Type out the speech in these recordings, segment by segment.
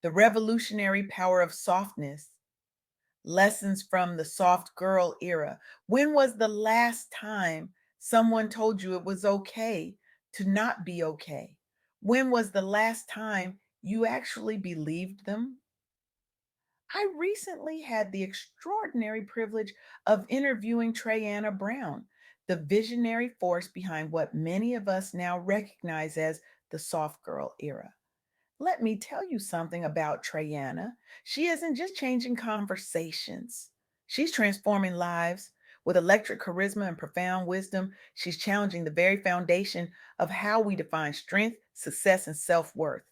The revolutionary power of softness, lessons from the soft girl era. When was the last time someone told you it was okay to not be okay? When was the last time you actually believed them? I recently had the extraordinary privilege of interviewing Treyanna Brown, the visionary force behind what many of us now recognize as the soft girl era. Let me tell you something about Treyanna. She isn't just changing conversations, she's transforming lives. With electric charisma and profound wisdom, she's challenging the very foundation of how we define strength, success, and self worth,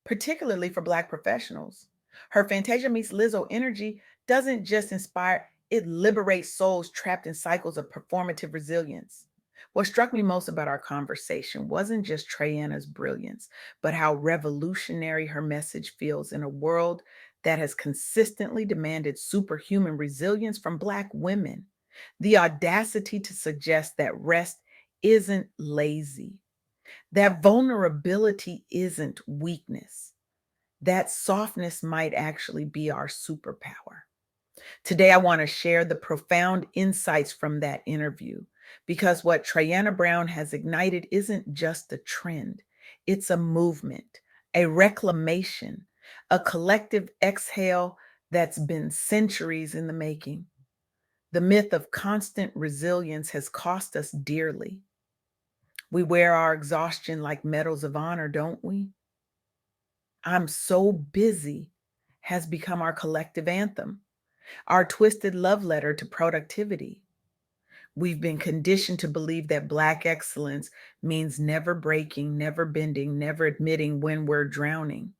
particularly for Black professionals. Her Fantasia Meets Lizzo energy doesn't just inspire, it liberates souls trapped in cycles of performative resilience. What struck me most about our conversation wasn't just Treyanna's brilliance, but how revolutionary her message feels in a world that has consistently demanded superhuman resilience from Black women. The audacity to suggest that rest isn't lazy, that vulnerability isn't weakness, that softness might actually be our superpower. Today, I want to share the profound insights from that interview because what Treyanna Brown has ignited isn't just a trend, it's a movement, a reclamation, a collective exhale that's been centuries in the making. The myth of constant resilience has cost us dearly. We wear our exhaustion like medals of honor, don't we? I'm so busy has become our collective anthem, our twisted love letter to productivity. We've been conditioned to believe that Black excellence means never breaking, never bending, never admitting when we're drowning.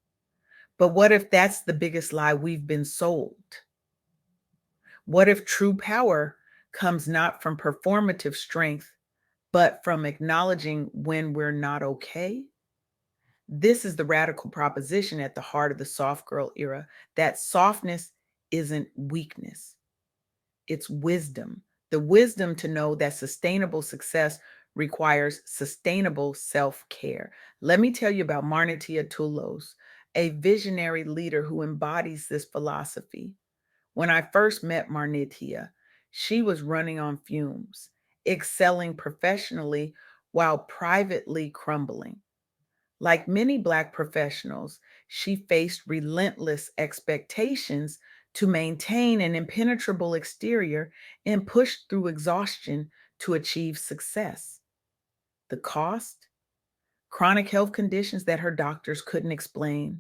But what if that's the biggest lie we've been sold? What if true power comes not from performative strength, but from acknowledging when we're not okay? This is the radical proposition at the heart of the soft girl era, that softness isn't weakness. It's wisdom. The wisdom to know that sustainable success requires sustainable self care. Let me tell you about Marnitia Tulos, a visionary leader who embodies this philosophy. When I first met Marnitia, she was running on fumes, excelling professionally while privately crumbling. Like many Black professionals, she faced relentless expectations to maintain an impenetrable exterior and pushed through exhaustion to achieve success. The cost? Chronic health conditions that her doctors couldn't explain,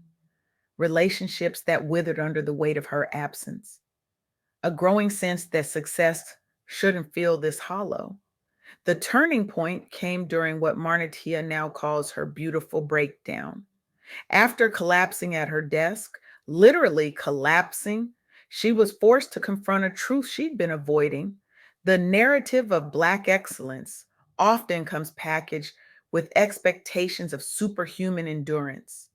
relationships that withered under the weight of her absence, a growing sense that success shouldn't feel this hollow. The turning point came during what Marnitia now calls her beautiful breakdown. After collapsing at her desk, literally collapsing, she was forced to confront a truth she'd been avoiding. The narrative of Black excellence often comes packaged with expectations of superhuman endurance.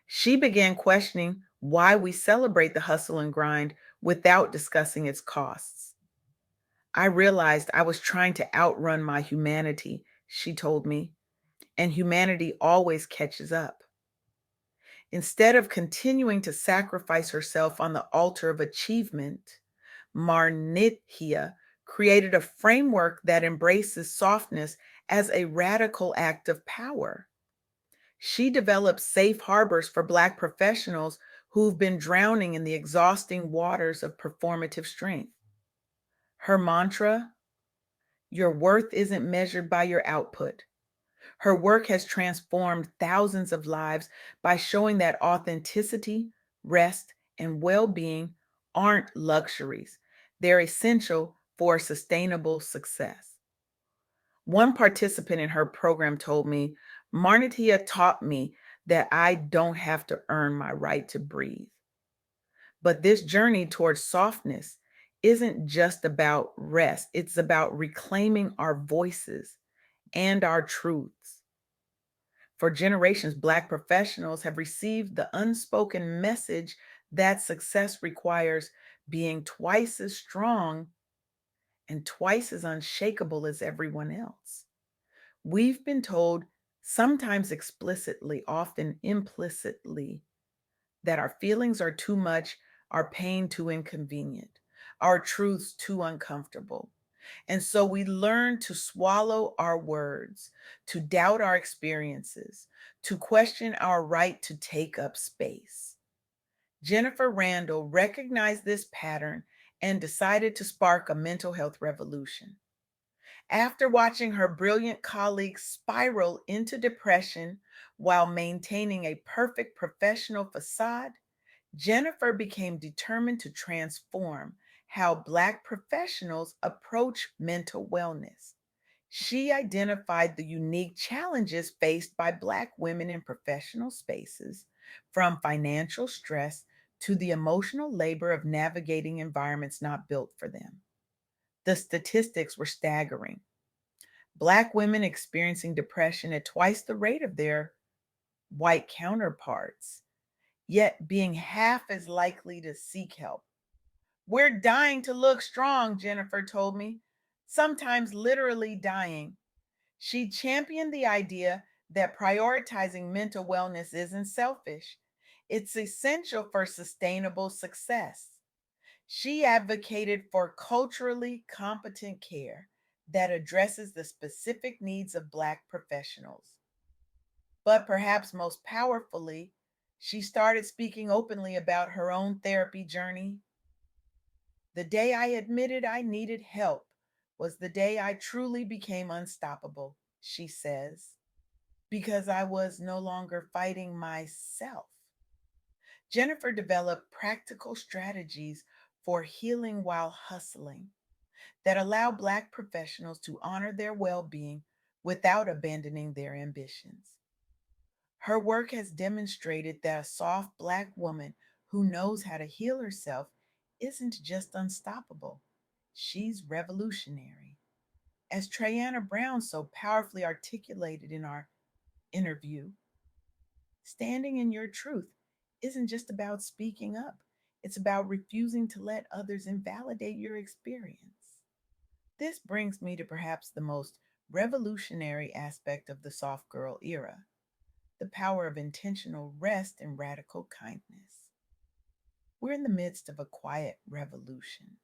She began questioning why we celebrate the hustle and grind without discussing its costs. I realized I was trying to outrun my humanity, she told me, and humanity always catches up. Instead of continuing to sacrifice herself on the altar of achievement, Marnithia created a framework that embraces softness as a radical act of power. She developed safe harbors for Black professionals who've been drowning in the exhausting waters of performative strength. Her mantra, your worth isn't measured by your output. Her work has transformed thousands of lives by showing that authenticity, rest, and well being aren't luxuries. They're essential for sustainable success. One participant in her program told me, Marnitia taught me that I don't have to earn my right to breathe. But this journey towards softness isn't just about rest, it's about reclaiming our voices and our truths. For generations, Black professionals have received the unspoken message that success requires being twice as strong and twice as unshakable as everyone else. We've been told, sometimes explicitly, often implicitly, that our feelings are too much, our pain too inconvenient, our truths too uncomfortable. And so we learn to swallow our words, to doubt our experiences, to question our right to take up space. Jennifer Randall recognized this pattern and decided to spark a mental health revolution. After watching her brilliant colleagues spiral into depression while maintaining a perfect professional facade, Jennifer became determined to transform how Black professionals approach mental wellness. She identified the unique challenges faced by Black women in professional spaces, from financial stress to the emotional labor of navigating environments not built for them. The statistics were staggering. Black women experiencing depression at twice the rate of their white counterparts, yet being half as likely to seek help. "We're dying to look strong," Jennifer told me, sometimes literally dying. She championed the idea that prioritizing mental wellness isn't selfish, it's essential for sustainable success. She advocated for culturally competent care that addresses the specific needs of Black professionals. But perhaps most powerfully, she started speaking openly about her own therapy journey. "The day I admitted I needed help was the day I truly became unstoppable," she says, "because I was no longer fighting myself." Jennifer developed practical strategies for healing while hustling that allow Black professionals to honor their well being without abandoning their ambitions. Her work has demonstrated that a soft Black woman who knows how to heal herself isn't just unstoppable, she's revolutionary. As Treyanna Brown so powerfully articulated in our interview, standing in your truth isn't just about speaking up, it's about refusing to let others invalidate your experience. This brings me to perhaps the most revolutionary aspect of the soft girl era: the power of intentional rest and radical kindness. We're in the midst of a quiet revolution,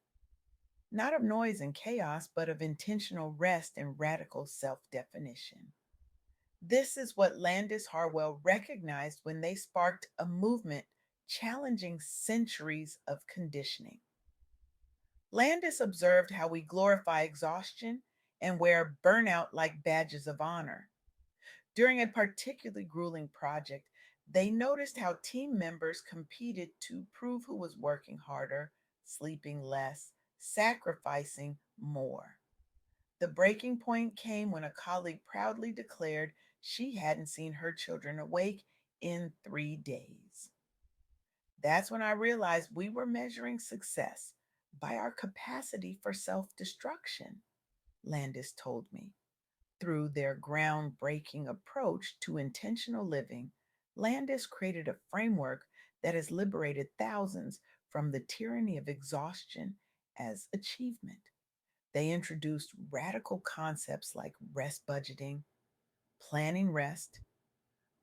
not of noise and chaos, but of intentional rest and radical self definition. This is what Landis Harwell recognized when they sparked a movement challenging centuries of conditioning. Landis observed how we glorify exhaustion and wear burnout like badges of honor. During a particularly grueling project, they noticed how team members competed to prove who was working harder, sleeping less, sacrificing more. The breaking point came when a colleague proudly declared she hadn't seen her children awake in 3 days. That's when I realized we were measuring success by our capacity for self destruction, Landis told me. Through their groundbreaking approach to intentional living, Landis created a framework that has liberated thousands from the tyranny of exhaustion as achievement. They introduced radical concepts like rest budgeting, planning rest,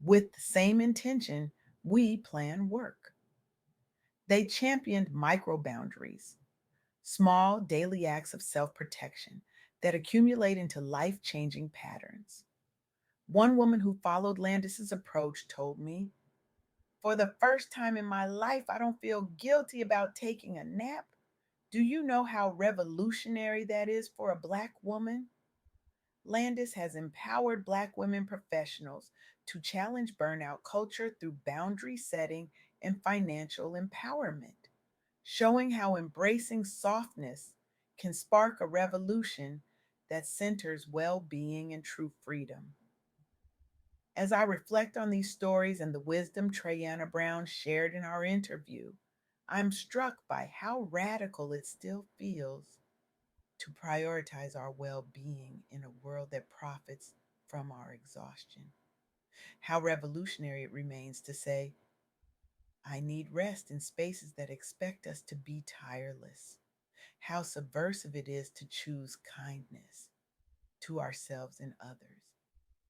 with the same intention we plan work. They championed micro boundaries, small daily acts of self protection that accumulate into life changing patterns. One woman who followed Landis's approach told me, "For the first time in my life, I don't feel guilty about taking a nap. Do you know how revolutionary that is for a Black woman?" Landis has empowered Black women professionals to challenge burnout culture through boundary setting and financial empowerment, showing how embracing softness can spark a revolution that centers well being and true freedom. As I reflect on these stories and the wisdom Treyanna Brown shared in our interview, I'm struck by how radical it still feels to prioritize our well being in a world that profits from our exhaustion. How revolutionary it remains to say, "I need rest in spaces that expect us to be tireless." How subversive it is to choose kindness to ourselves and others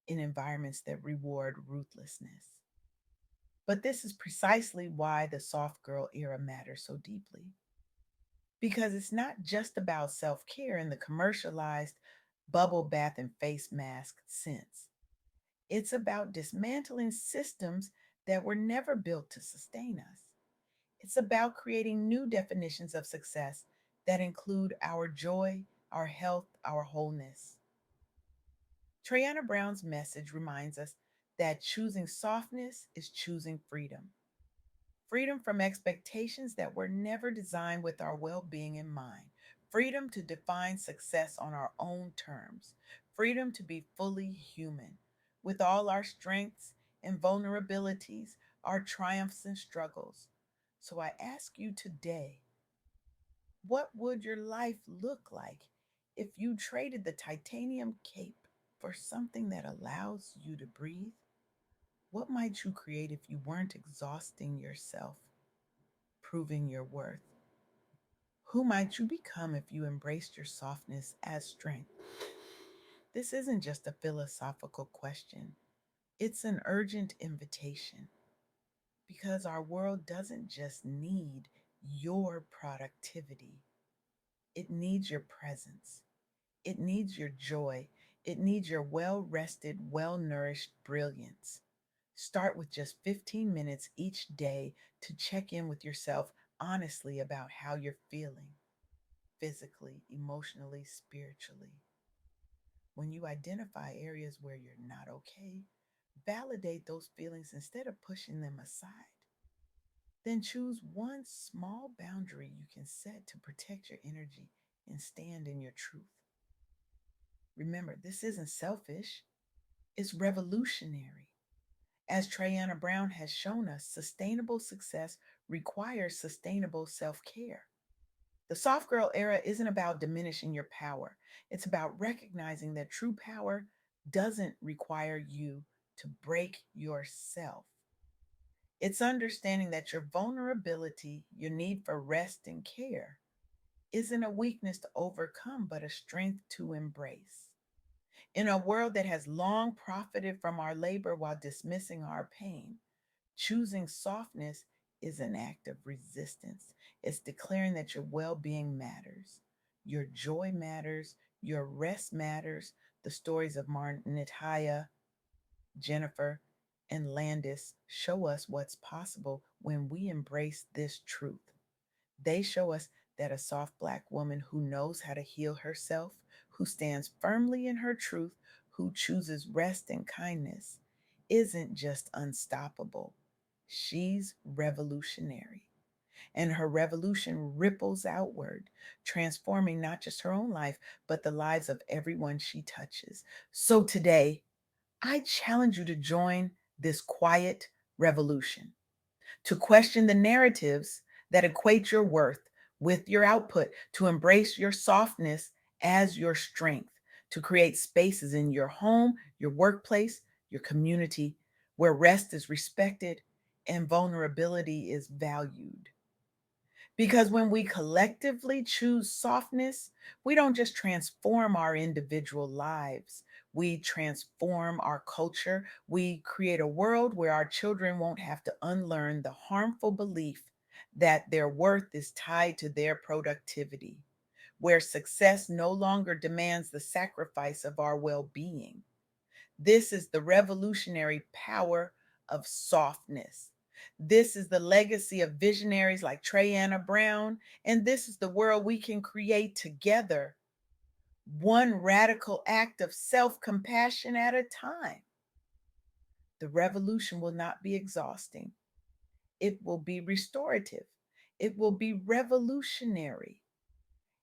in environments that reward ruthlessness. But this is precisely why the soft girl era matters so deeply. Because it's not just about self care in the commercialized bubble bath and face mask sense. It's about dismantling systems that were never built to sustain us. It's about creating new definitions of success that include our joy, our health, our wholeness. Treyanna Brown's message reminds us that choosing softness is choosing freedom. Freedom from expectations that were never designed with our well being in mind. Freedom to define success on our own terms. Freedom to be fully human with all our strengths and vulnerabilities, our triumphs and struggles. So I ask you today, what would your life look like if you traded the titanium cape for something that allows you to breathe? What might you create if you weren't exhausting yourself, proving your worth? Who might you become if you embraced your softness as strength? This isn't just a philosophical question, it's an urgent invitation because our world doesn't just need your productivity, it needs your presence. It needs your joy. It needs your well rested, well nourished brilliance. Start with just 15 minutes each day to check in with yourself honestly about how you're feeling physically, emotionally, spiritually. When you identify areas where you're not okay, validate those feelings instead of pushing them aside. Then choose one small boundary you can set to protect your energy and stand in your truth. Remember, this isn't selfish, it's revolutionary. As Treyanna Brown has shown us, sustainable success requires sustainable self care. The soft girl era isn't about diminishing your power, it's about recognizing that true power doesn't require you to break yourself. It's understanding that your vulnerability, your need for rest and care, isn't a weakness to overcome, but a strength to embrace. In a world that has long profited from our labor while dismissing our pain, choosing softness is an act of resistance. It's declaring that your well being matters, your joy matters, your rest matters. The stories of Marnitaya, Jennifer, and Landis show us what's possible when we embrace this truth. They show us that a soft Black woman who knows how to heal herself, who stands firmly in her truth, who chooses rest and kindness, isn't just unstoppable. She's revolutionary. And her revolution ripples outward, transforming not just her own life, but the lives of everyone she touches. So today, I challenge you to join this quiet revolution, to question the narratives that equate your worth with your output, to embrace your softness as your strength, to create spaces in your home, your workplace, your community where rest is respected and vulnerability is valued. Because when we collectively choose softness, we don't just transform our individual lives, we transform our culture. We create a world where our children won't have to unlearn the harmful belief that their worth is tied to their productivity, where success no longer demands the sacrifice of our well being. This is the revolutionary power of softness. This is the legacy of visionaries like Treyanna Brown, and this is the world we can create together, one radical act of self compassion at a time. The revolution will not be exhausting, it will be restorative, it will be revolutionary.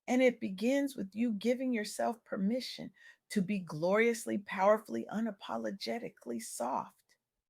And it begins with you giving yourself permission to be gloriously, powerfully, unapologetically soft.